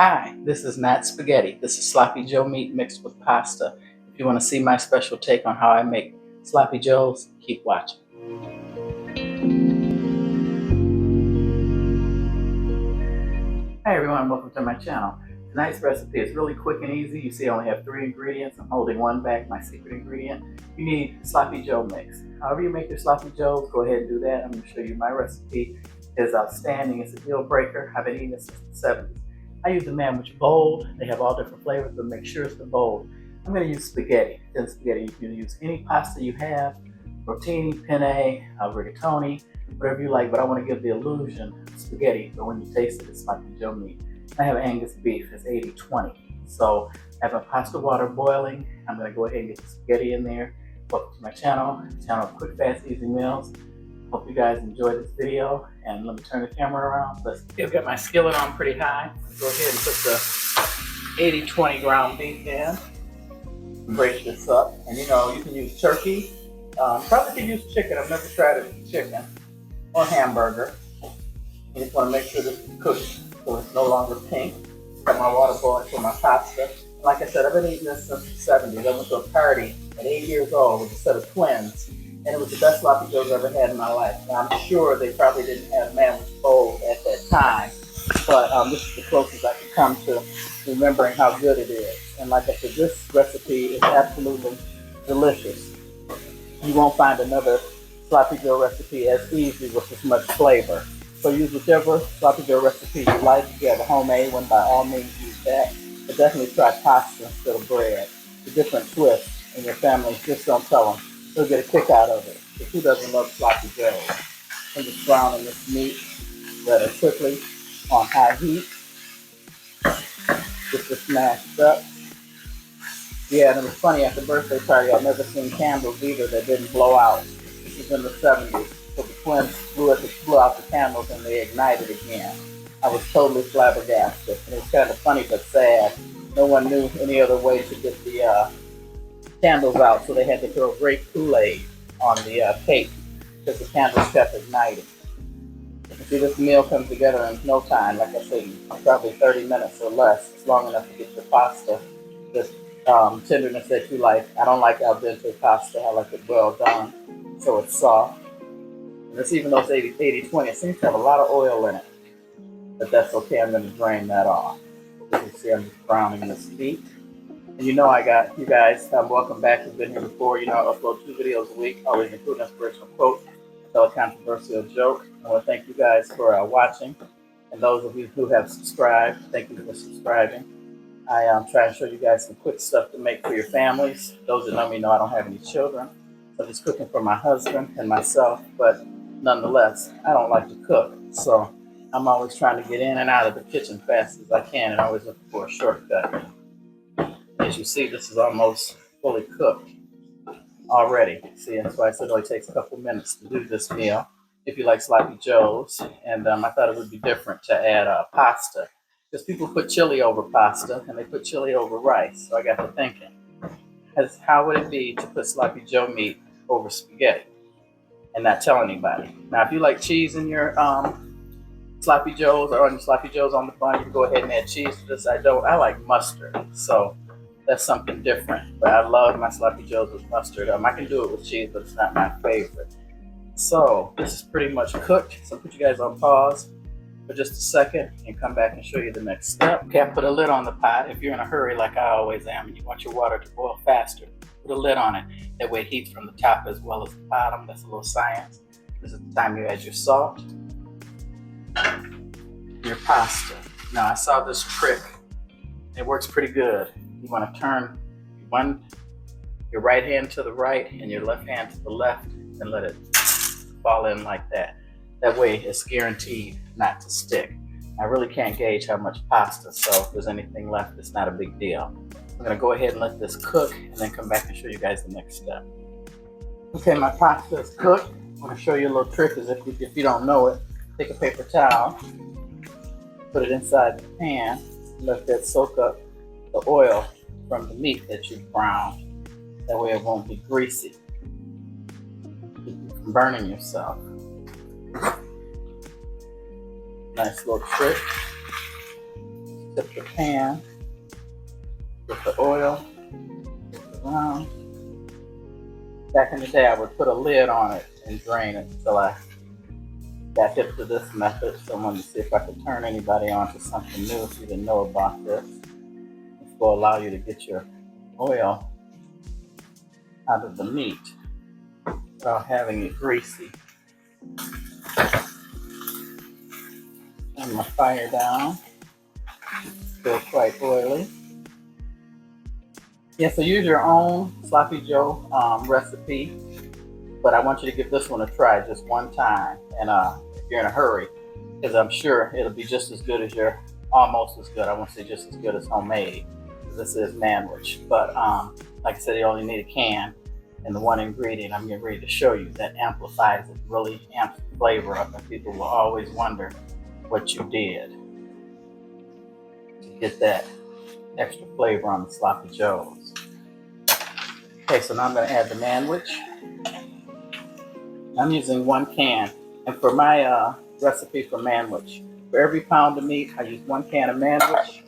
Hi, this is not spaghetti. This is sloppy joe meat mixed with pasta. If you want to see my special take on how I make sloppy joes, keep watching. Hi everyone, welcome to my channel. Tonight's recipe is really quick and easy. You see I only have 3 ingredients. I'm holding one back, my secret ingredient. You need sloppy joe mix. However you make your sloppy joes, go ahead and do that. I'm going to show you my recipe. It's outstanding. It's a deal breaker. I've been eating it since the 70s. I use the sandwich bold. They have all different flavors, but make sure it's the bold. I'm going to use spaghetti. Then spaghetti, you can use any pasta you have, rotini, penne, rigatoni, whatever you like, but I want to give the illusion of spaghetti, but when you taste it, it's sloppy joe meat. I have Angus beef, it's 80-20. So I have my pasta water boiling. I'm going to go ahead and get the spaghetti in there. Welcome to my channel of quick, fast, easy meals. Hope you guys enjoyed this video, and let me turn the camera around. I've got my skillet on pretty high. Go ahead and put the 80-20 ground beef in. Break this up, and you can use turkey. Probably could use chicken. I've never tried it with chicken or hamburger. You just want to make sure this is cooked so it's no longer pink. Got my water boiling for my pasta. Like I said, I've been eating this since the 70s. I went to a party at 8 years old with a set of twins. And it was the best sloppy joes I've ever had in my life. Now, I'm sure they probably didn't have sandwich bowl at that time, but this is the closest I can come to remembering how good it is. And like I said, this recipe is absolutely delicious. You won't find another sloppy joe recipe as easy with as much flavor. So use whichever sloppy joe recipe you like. If you have a homemade one, by all means use that. But definitely try pasta instead of bread. The different twist in your family, just don't tell them. They'll get a kick out of it. Because who doesn't love sloppy joes? I'm just browning this meat rather quickly on high heat. Get this mashed up. Yeah, and it was funny, at the birthday party, I've never seen candles either that didn't blow out. This was in the 70s. So the twins blew out the candles and they ignited again. I was totally flabbergasted. And it was kind of funny but sad. No one knew any other way to get the candles out, so they had to throw grape Kool-Aid on the cake because the candles kept igniting. You can see this meal comes together in no time. Like I said, probably 30 minutes or less. It's long enough to get your pasta this tenderness that you like. I don't like al dente pasta. I like it well done, so it's soft. And this, even though it's 80-20, it seems to have a lot of oil in it, but that's okay. I'm going to drain that off. As you see, I'm just browning this meat. And I got you guys, welcome back. You've been here before. I upload 2 videos a week, always include an inspirational quote, tell a controversial joke. I want to thank you guys for watching. And those of you who have subscribed, thank you for subscribing. I try to show you guys some quick stuff to make for your families. Those that know me know I don't have any children. So I'm just cooking for my husband and myself. But nonetheless, I don't like to cook. So I'm always trying to get in and out of the kitchen fast as I can and always looking for a shortcut. As you see, this is almost fully cooked already. See, that's why I said it only takes a couple minutes to do this meal if you like sloppy joes. And I thought it would be different to add pasta, because people put chili over pasta and they put chili over rice. So I got to thinking, how would it be to put sloppy joe meat over spaghetti and not tell anybody? Now, if you like cheese in your sloppy joes or on your sloppy joes on the bun, you can go ahead and add cheese to this. I don't. I like mustard, so that's something different. But I love my sloppy joes with mustard. I can do it with cheese, but it's not my favorite. So this is pretty much cooked. So I'll put you guys on pause for just a second and come back and show you the next step. Okay, I put a lid on the pot. If you're in a hurry like I always am and you want your water to boil faster, put a lid on it. That way it heats from the top as well as the bottom. That's a little science. This is the time you add your salt, your pasta. Now I saw this trick. It works pretty good. You want to turn your right hand to the right and your left hand to the left and let it fall in like that. That way it's guaranteed not to stick. I really can't gauge how much pasta, so if there's anything left, it's not a big deal. I'm going to go ahead and let this cook and then come back and show you guys the next step. Okay, my pasta is cooked. I'm going to show you a little trick. Is if you don't know it, take a paper towel, put it inside the pan, let that soak up the oil from the meat that you browned. That way it won't be greasy. Keep you from burning yourself. Nice little trick. Tip the pan with the oil around. Back in the day, I would put a lid on it and drain it until I got hip to this method. So I wanted to see if I could turn anybody on to something new if you didn't know about this. This will allow you to get your oil out of the meat without having it greasy. Turn my fire down. Still quite oily. Yeah, so use your own Sloppy Joe recipe, but I want you to give this one a try just one time. And if you're in a hurry, because I'm sure it'll be just as good as almost as good. I won't say just as good as homemade. This is manwich, but like I said, you only need a can and the one ingredient I'm getting ready to show you that amplifies it, really amps the flavor up, and people will always wonder what you did to get that extra flavor on the Sloppy Joes. Okay, so now I'm going to add the manwich. I'm using 1 can, and for my recipe for manwich, for every pound of meat, I use 1 can of manwich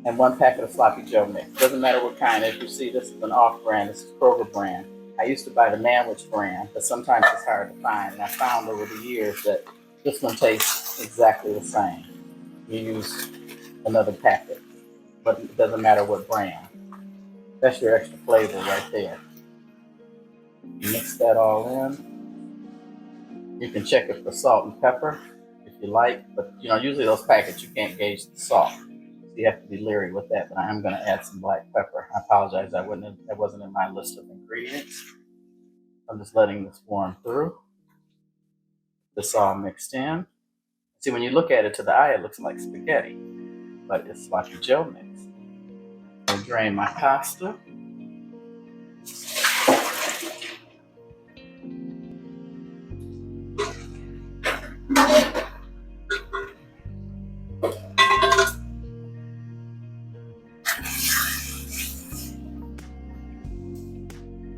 and 1 packet of Sloppy Joe mix. Doesn't matter what kind. As you see, this is an off-brand. This is Kroger brand. I used to buy the manwich brand, but sometimes it's hard to find. And I found over the years that this one tastes exactly the same. You use another packet, but it doesn't matter what brand. That's your extra flavor right there. You mix that all in. You can check it for salt and pepper if you like, but usually those packets you can't gauge the salt. So you have to be leery with that, but I am going to add some black pepper. I apologize, that wasn't in my list of ingredients. I'm just letting this warm through. This all mixed in. See, when you look at it to the eye, it looks like spaghetti, but it's Sloppy Joe mix. I'll drain my pasta.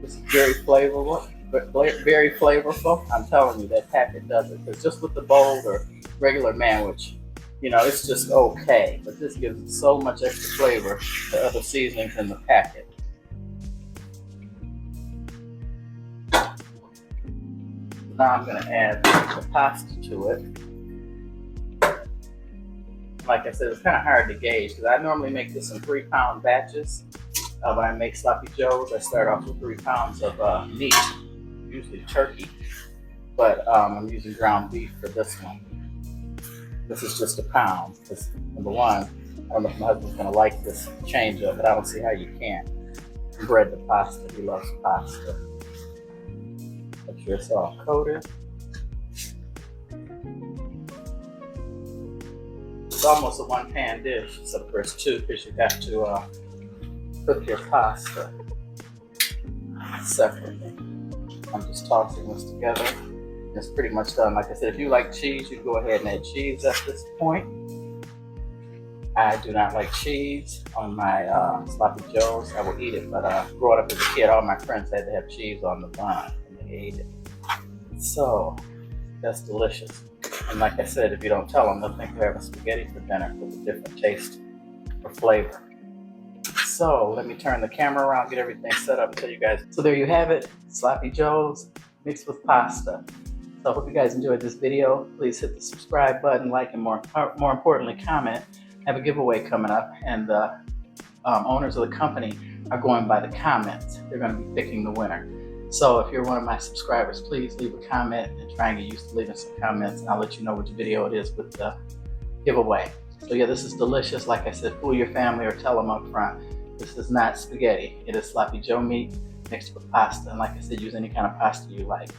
This is very flavorful. I'm telling you, that packet does it. Because just with the bold or regular manwich, it's just okay. But this gives it so much extra flavor to other seasonings in the packet. Now I'm going to add the pasta to it. Like I said, it's kind of hard to gauge because I normally make this in 3-pound batches. When I make Sloppy Joes, I start off with 3 pounds of meat, usually turkey, but I'm using ground beef for this one. This is just 1 pound. Because number one, I don't know if my husband's going to like this change up, but I don't see how you can't. Bread the pasta. He loves pasta. Make sure it's all coated. It's almost a 1-pan dish, except for it's 2 because you have to cook your pasta separately. I'm just tossing this together. It's pretty much done. Like I said, if you like cheese, you go ahead and add cheese at this point. I do not like cheese on my Sloppy Joes. I will eat it, but growing up as a kid, all my friends had to have cheese on the bun, and they ate it. So, that's delicious. And like I said, if you don't tell them, they'll think they're having spaghetti for dinner with a different taste or flavor. So let me turn the camera around, get everything set up, and tell you guys. So there you have it, Sloppy Joes mixed with pasta. So I hope you guys enjoyed this video. Please hit the subscribe button, like, and more importantly, comment. I have a giveaway coming up, and the owners of the company are going by the comments. They're going to be picking the winner. So if you're one of my subscribers, please leave a comment and try and get used to leaving some comments, and I'll let you know which video it is with the giveaway. So yeah, this is delicious. Like I said, fool your family or tell them up front. This is not spaghetti. It is Sloppy Joe meat mixed with pasta. And like I said, use any kind of pasta you like.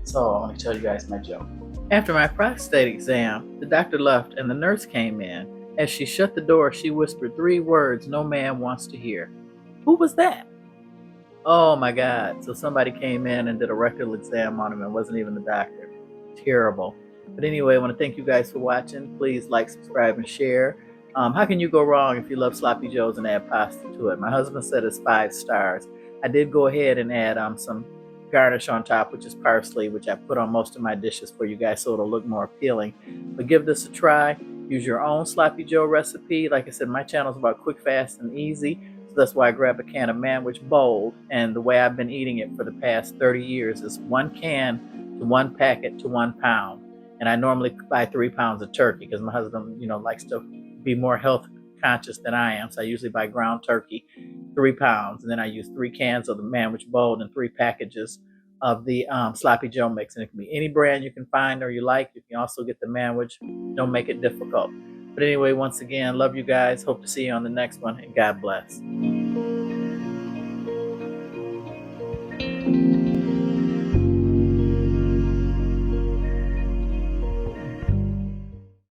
So I want to tell you guys my joke. After my prostate exam, the doctor left and the nurse came in. As she shut the door, she whispered 3 words no man wants to hear. Who was that? Oh my God. So somebody came in and did a rectal exam on him and wasn't even the doctor. Terrible. But anyway, I want to thank you guys for watching. Please like, subscribe, and share. How can you go wrong if you love Sloppy Joes and add pasta to it? My husband said it's 5 stars. I did go ahead and add some garnish on top, which is parsley, which I put on most of my dishes for you guys so it'll look more appealing. But give this a try. use your own Sloppy Joe recipe. Like I said, my channel is about quick, fast, and easy. So that's why I grab a can of Manwich Bold. And the way I've been eating it for the past 30 years is 1 can to 1 packet to 1 pound. And I normally buy 3 pounds of turkey because my husband, likes to be more health conscious than I am. So I usually buy ground turkey, 3 pounds. And then I use 3 cans of the Manwich Bold and 3 packages of the Sloppy Joe mix. And it can be any brand you can find or you like. You can also get the Manwich. Don't make it difficult. But anyway, once again, love you guys. Hope to see you on the next one, and God bless.